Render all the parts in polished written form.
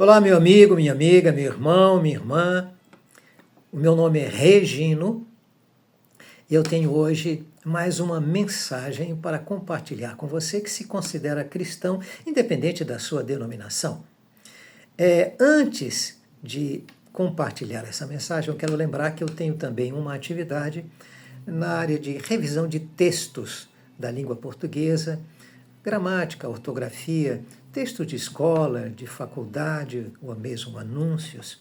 Olá, meu amigo, minha amiga, meu irmão, minha irmã. O meu nome é Regino e eu tenho hoje mais uma mensagem para compartilhar com você que se considera cristão, independente da sua denominação. Antes de compartilhar essa mensagem, eu quero lembrar que eu tenho também uma atividade na área de revisão de textos da língua portuguesa, gramática, ortografia, texto de escola, de faculdade ou mesmo anúncios.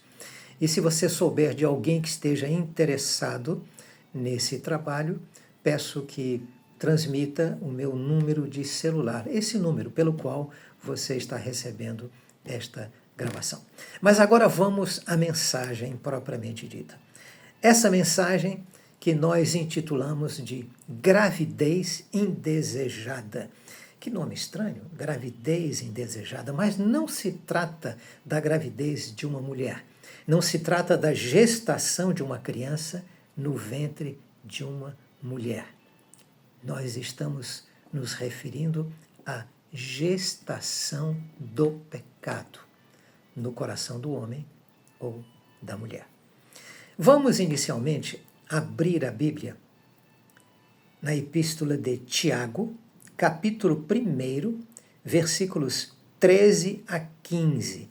E se você souber de alguém que esteja interessado nesse trabalho, peço que transmita o meu número de celular, esse número pelo qual você está recebendo esta gravação. Mas agora vamos à mensagem propriamente dita. Essa mensagem que nós intitulamos de gravidez indesejada. Que nome estranho, gravidez indesejada, mas não se trata da gravidez de uma mulher. Não se trata da gestação de uma criança no ventre de uma mulher. Nós estamos nos referindo à gestação do pecado no coração do homem ou da mulher. Vamos inicialmente abrir a Bíblia na Epístola de Tiago, capítulo 1, versículos 13 a 15,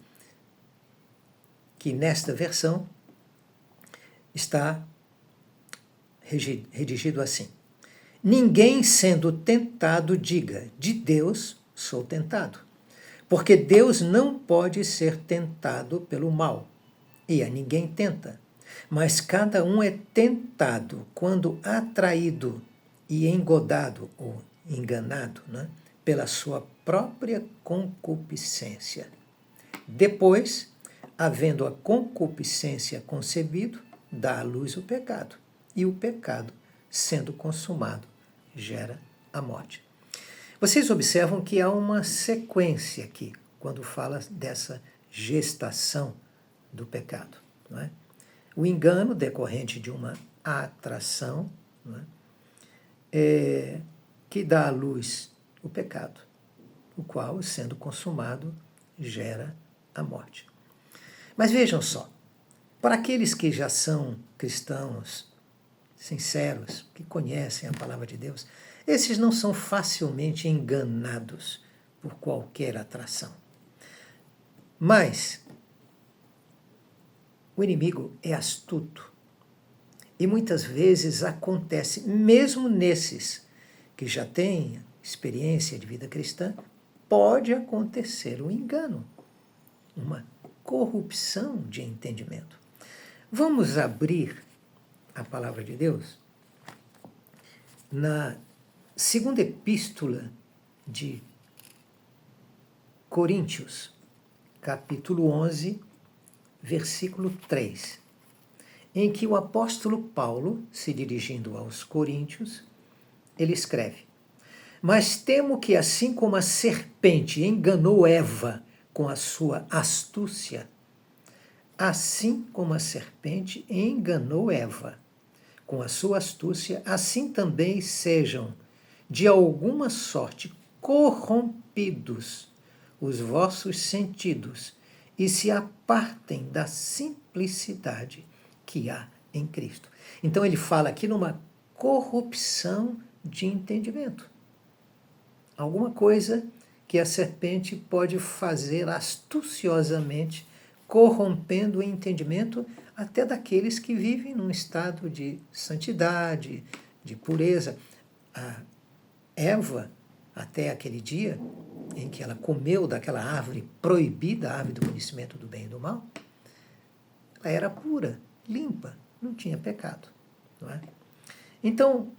que nesta versão está redigido assim: Ninguém sendo tentado diga, de Deus sou tentado, porque Deus não pode ser tentado pelo mal, e a ninguém tenta, mas cada um é tentado quando atraído e engodado ou enganado, pela sua própria concupiscência. Depois, havendo a concupiscência concebido, dá à luz o pecado. E o pecado, sendo consumado, gera a morte. Vocês observam que há uma sequência aqui, quando fala dessa gestação do pecado. Não é? O engano decorrente de uma atração, não é? Que dá à luz o pecado, o qual, sendo consumado, gera a morte. Mas vejam só, para aqueles que já são cristãos sinceros, que conhecem a palavra de Deus, esses não são facilmente enganados por qualquer atração. Mas o inimigo é astuto e muitas vezes acontece, mesmo nesses que já têm experiência de vida cristã, pode acontecer um engano, uma corrupção de entendimento. Vamos abrir a palavra de Deus na segunda epístola de Coríntios, capítulo 11, versículo 3, em que o apóstolo Paulo, se dirigindo aos coríntios, ele escreve: Mas temo que assim como a serpente enganou Eva com a sua astúcia, assim como a serpente enganou Eva com a sua astúcia, assim também sejam, de alguma sorte, corrompidos os vossos sentidos e se apartem da simplicidade que há em Cristo. Então ele fala aqui numa corrupção de entendimento. Alguma coisa que a serpente pode fazer astuciosamente, corrompendo o entendimento até daqueles que vivem num estado de santidade, de pureza. A Eva, até aquele dia em que ela comeu daquela árvore proibida, a árvore do conhecimento do bem e do mal, ela era pura, limpa, não tinha pecado. Não é? Então,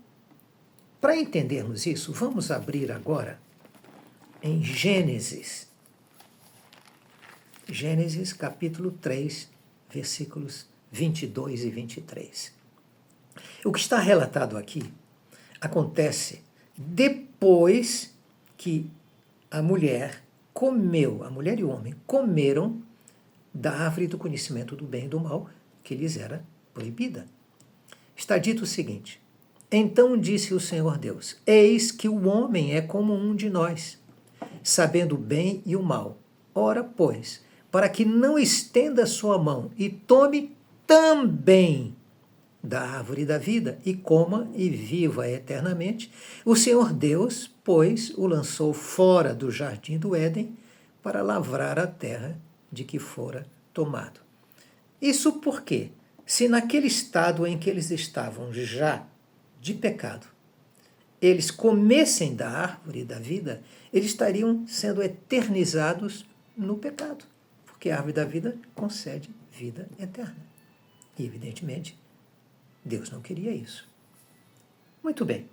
para entendermos isso, vamos abrir agora em Gênesis. Gênesis capítulo 3, versículos 22 e 23. O que está relatado aqui acontece depois que a mulher e o homem comeram da árvore do conhecimento do bem e do mal, que lhes era proibida. Está dito o seguinte: Então disse o Senhor Deus: Eis que o homem é como um de nós, sabendo o bem e o mal. Ora, pois, para que não estenda sua mão e tome também da árvore da vida e coma e viva eternamente. O Senhor Deus, pois, o lançou fora do jardim do Éden para lavrar a terra de que fora tomado. Isso porque, se naquele estado em que eles estavam já de pecado, eles comessem da árvore da vida, eles estariam sendo eternizados no pecado, porque a árvore da vida concede vida eterna. E, evidentemente, Deus não queria isso. Muito bem.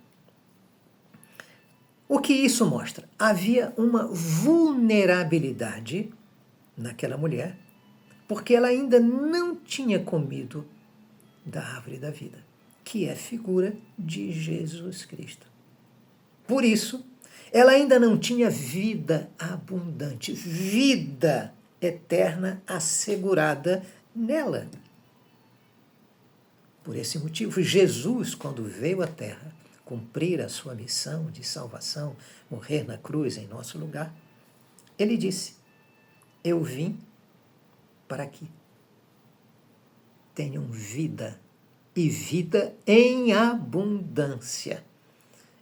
O que isso mostra? Havia uma vulnerabilidade naquela mulher, porque ela ainda não tinha comido da árvore da vida, que é figura de Jesus Cristo. Por isso, ela ainda não tinha vida abundante, vida eterna assegurada nela. Por esse motivo, Jesus, quando veio à Terra cumprir a sua missão de salvação, morrer na cruz em nosso lugar, ele disse: eu vim para que tenham vida, e vida em abundância.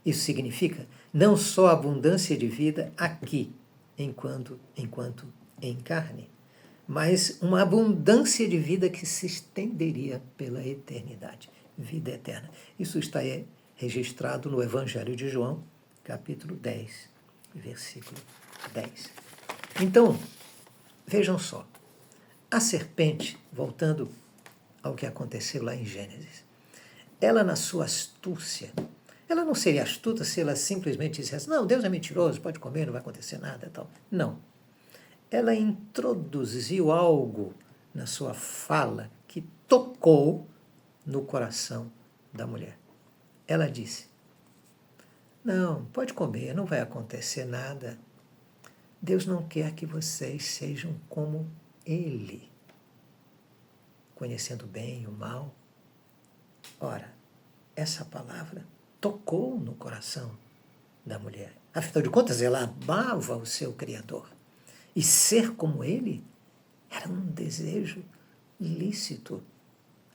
Isso significa não só abundância de vida aqui, enquanto em carne, mas uma abundância de vida que se estenderia pela eternidade, vida eterna. Isso está registrado no Evangelho de João, capítulo 10, versículo 10. Então, vejam só, a serpente, voltando ao que aconteceu lá em Gênesis, ela na sua astúcia, ela não seria astuta se ela simplesmente dissesse: não, Deus é mentiroso, pode comer, não vai acontecer nada e tal. Não. Ela introduziu algo na sua fala que tocou no coração da mulher. Ela disse: não, pode comer, não vai acontecer nada. Deus não quer que vocês sejam como Ele, conhecendo o bem e o mal. Ora, essa palavra tocou no coração da mulher. Afinal de contas, ela amava o seu Criador. E ser como ele era um desejo lícito,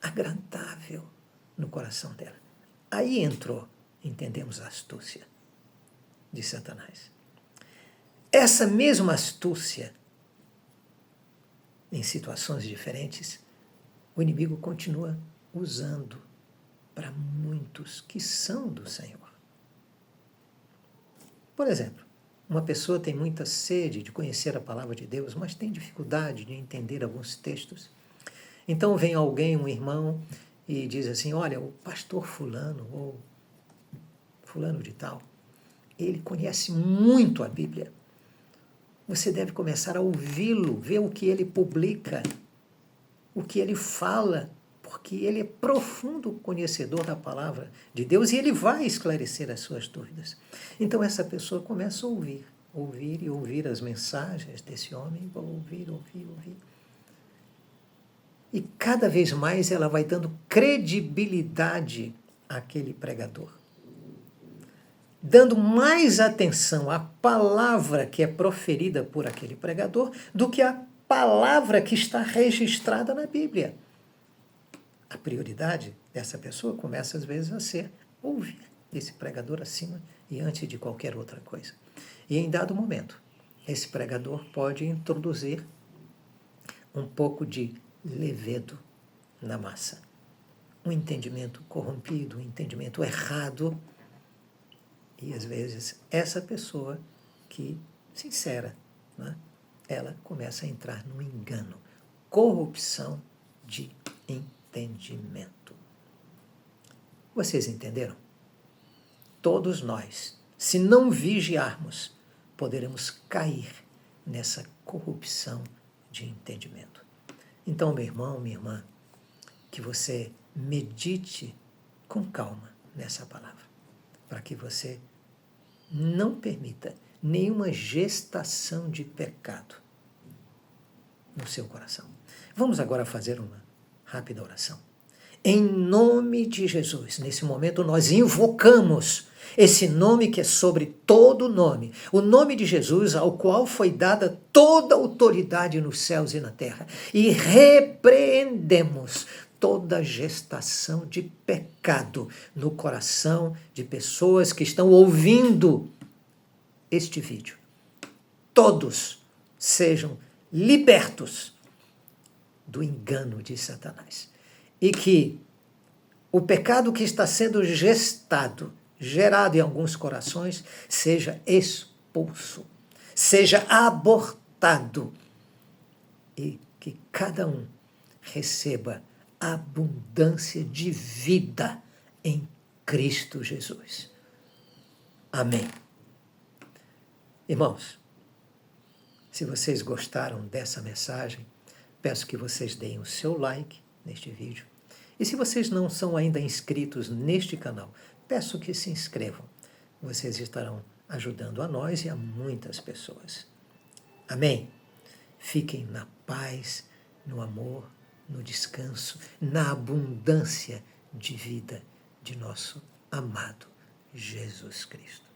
agradável no coração dela. Aí entrou, entendemos, a astúcia de Satanás. Essa mesma astúcia, em situações diferentes, o inimigo continua usando para muitos que são do Senhor. Por exemplo, uma pessoa tem muita sede de conhecer a palavra de Deus, mas tem dificuldade de entender alguns textos. Então vem alguém, um irmão, e diz assim: olha, o pastor fulano, ou fulano de tal, ele conhece muito a Bíblia. Você deve começar a ouvi-lo, ver o que ele publica, o que ele fala, porque ele é profundo conhecedor da palavra de Deus e ele vai esclarecer as suas dúvidas. Então essa pessoa começa a ouvir as mensagens desse homem, ouvir. E cada vez mais ela vai dando credibilidade àquele pregador, dando mais atenção à palavra que é proferida por aquele pregador do que à palavra que está registrada na Bíblia. A prioridade dessa pessoa começa às vezes a ser ouvir esse pregador acima e antes de qualquer outra coisa. E em dado momento, esse pregador pode introduzir um pouco de levedo na massa. Um entendimento corrompido, um entendimento errado. E às vezes essa pessoa que, sincera, né, ela começa a entrar no engano. Corrupção de entendimento. Vocês entenderam? Todos nós, se não vigiarmos, poderemos cair nessa corrupção de entendimento. Então, meu irmão, minha irmã, que você medite com calma nessa palavra, para que você não permita nenhuma gestação de pecado no seu coração. Vamos agora fazer uma rápida oração. Em nome de Jesus, nesse momento nós invocamos esse nome que é sobre todo nome, o nome de Jesus, ao qual foi dada toda a autoridade nos céus e na terra, e repreendemos toda gestação de pecado no coração de pessoas que estão ouvindo este vídeo. Todos sejam libertos do engano de Satanás. E que o pecado que está sendo gerado em alguns corações, seja expulso, seja abortado. E que cada um receba abundância de vida em Cristo Jesus. Amém. Irmãos, se vocês gostaram dessa mensagem, peço que vocês deem o seu like neste vídeo. E se vocês não são ainda inscritos neste canal, peço que se inscrevam. Vocês estarão ajudando a nós e a muitas pessoas. Amém? Fiquem na paz, no amor, no descanso, na abundância de vida de nosso amado Jesus Cristo.